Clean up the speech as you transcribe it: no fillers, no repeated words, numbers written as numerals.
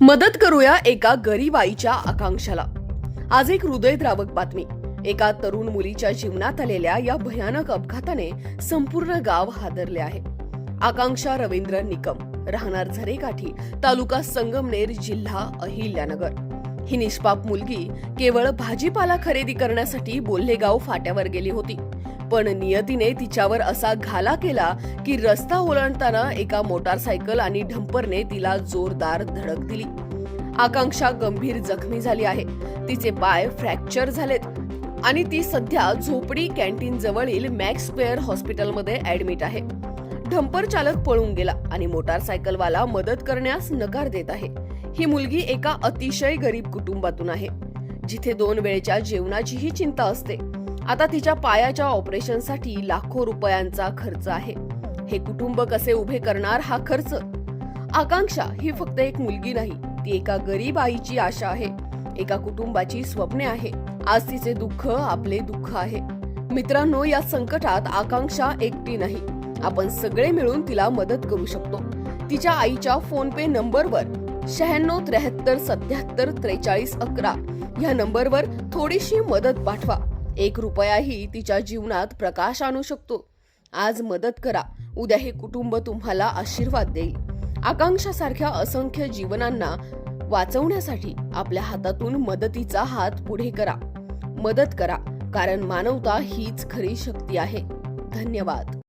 मदत करूया एका गरीब आईच्या आकांक्षाला. आज एक हृदयद्रावक बातमी. एका तरुण मुलीच्या जीवनात आलेल्या या भयानक अपघाताने संपूर्ण गाव हादरले आहे. आकांक्षा रवींद्र निकम, राहणार झरेकाठी, तालुका संगमनेर, जिल्हा अहिल्यानगर. ही निष्पाप मुलगी केवळ भाजीपाला खरेदी करण्यासाठी बोल्हेगाव फाट्यावर गेली होती. पण नियतीने तिच्यावर असा घाला केला की रस्ता ओलांडताना एका मोटारसायकल आणि डंपरने तिला जोरदार धडक दिली. आकांक्षा गंभीर जखमी झाली आहे. तिचे पाय फ्रॅक्चर झालेत आणि ती सध्या झोपडी कॅन्टीन जवळील मॅक्स स्क्वेअर हॉस्पिटलमध्ये ऍडमिट आहे. डंपर चालक पळून गेला आणि मोटारसायकलवाला मदत करण्यास नकार देत आहे. ही मुलगी एका अतिशय गरीब कुटुंबातून आहे, जिथे 2 वेळच्या जेवणाचीही चिंता असते. आता तिच्या पायाच्या ऑपरेशनसाठी लाखो रुपयांचा खर्च आहे. हे कुटुंब कसे उभे करणार हा खर्च? आकांक्षा ही फक्त एक मुलगी नाही, ती एका गरीब आईची आशा आहे, एका कुटुंबाची स्वप्ने आहे. आज तिचे दुःख आपले दुःख आहे. मित्रांनो, या संकटात आकांक्षा एकटी नाही. आपण सगळे मिळून तिला मदत करू शकतो. तिच्या आईच्या फोन पे नंबरवर 9673774311 या नंबरवर थोडीशी मदत पाठवा. 1 रुपयाही तिच्या जीवनात प्रकाश आणू शकतो. आज मदत करा, उद्या हे कुटुंब तुम्हाला आशीर्वाद देईल. आकांक्षासारख्या असंख्य जीवनांना वाचवण्यासाठी आपल्या हातातून मदतीचा हात पुढे करा. मदत करा, कारण मानवता हीच खरी शक्ती आहे. धन्यवाद.